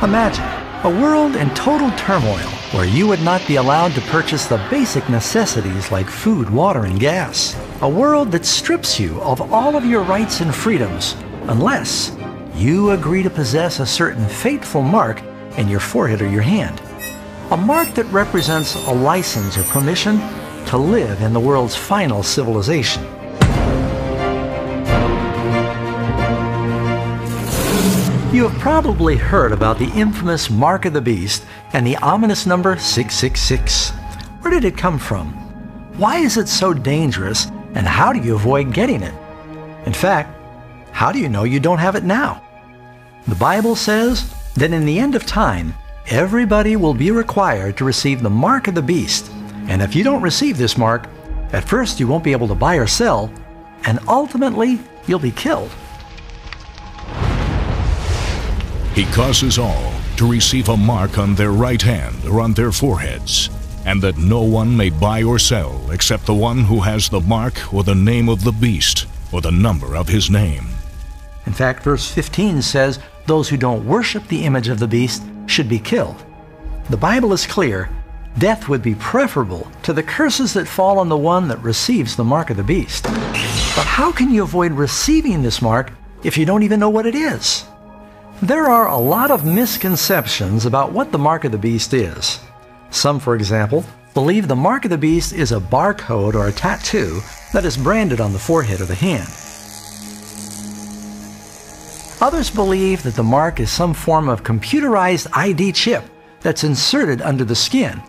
Imagine a world in total turmoil where you would not be allowed to purchase the basic necessities like food, water, and gas. A world that strips you of all of your rights and freedoms unless you agree to possess a certain fateful mark in your forehead or your hand. A mark that represents a license or permission to live in the world's final civilization. You have probably heard about the infamous Mark of the Beast and the ominous number 666. Where did it come from? Why is it so dangerous, and how do you avoid getting it? In fact, how do you know you don't have it now? The Bible says that in the end of time, everybody will be required to receive the Mark of the Beast. And if you don't receive this mark, at first you won't be able to buy or sell, and ultimately you'll be killed. He causes all to receive a mark on their right hand or on their foreheads, and that no one may buy or sell except the one who has the mark or the name of the beast or the number of his name. In fact, verse 15 says those who don't worship the image of the beast should be killed. The Bible is clear. Death would be preferable to the curses that fall on the one that receives the mark of the beast. But how can you avoid receiving this mark if you don't even know what it is? There are a lot of misconceptions about what the mark of the beast is. Some, for example, believe the mark of the beast is a barcode or a tattoo that is branded on the forehead or the hand. Others believe that the mark is some form of computerized ID chip that's inserted under the skin.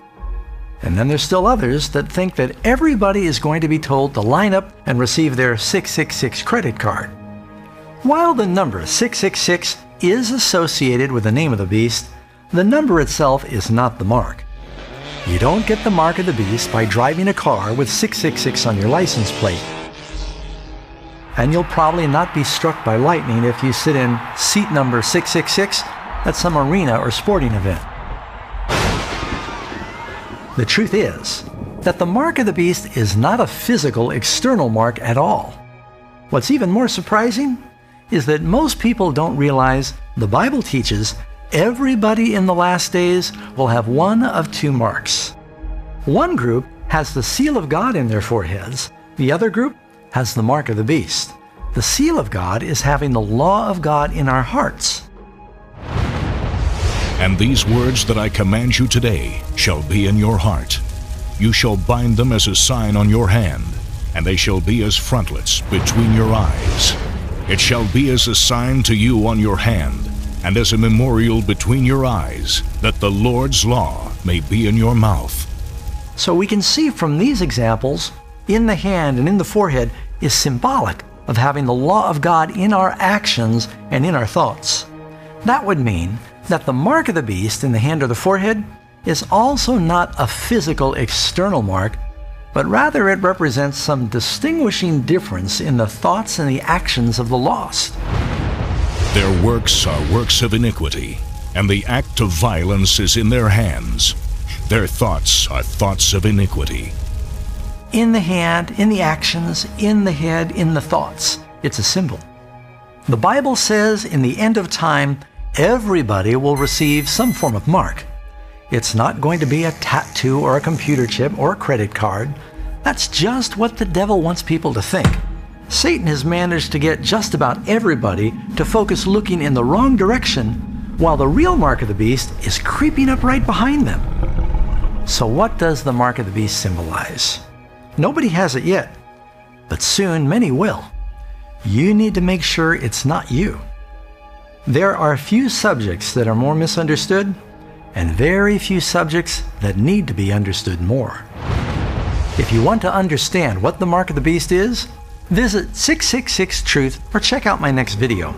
And then there's still others that think that everybody is going to be told to line up and receive their 666 credit card. While the number 666 is associated with the name of the beast, the number itself is not the mark. You don't get the mark of the beast by driving a car with 666 on your license plate. And you'll probably not be struck by lightning if you sit in seat number 666 at some arena or sporting event. The truth is that the mark of the beast is not a physical external mark at all. What's even more surprising is that most people don't realize the Bible teaches everybody in the last days will have one of two marks. One group has the seal of God in their foreheads. The other group has the mark of the beast. The seal of God is having the law of God in our hearts. And these words that I command you today shall be in your heart. You shall bind them as a sign on your hand, and they shall be as frontlets between your eyes. It shall be as a sign to you on your hand, and as a memorial between your eyes, that the Lord's law may be in your mouth. So we can see from these examples, in the hand and in the forehead is symbolic of having the law of God in our actions and in our thoughts. That would mean that the mark of the beast in the hand or the forehead is also not a physical external mark, but rather it represents some distinguishing difference in the thoughts and the actions of the lost. Their works are works of iniquity, and the act of violence is in their hands. Their thoughts are thoughts of iniquity. In the hand, in the actions, in the head, in the thoughts. It's a symbol. The Bible says in the end of time, everybody will receive some form of mark. It's not going to be a tattoo or a computer chip or a credit card. That's just what the devil wants people to think. Satan has managed to get just about everybody to focus looking in the wrong direction, while the real mark of the beast is creeping up right behind them. So what does the mark of the beast symbolize? Nobody has it yet, but soon many will. You need to make sure it's not you. There are few subjects that are more misunderstood, and very few subjects that need to be understood more. If you want to understand what the mark of the beast is, visit 666 Truth or check out my next video.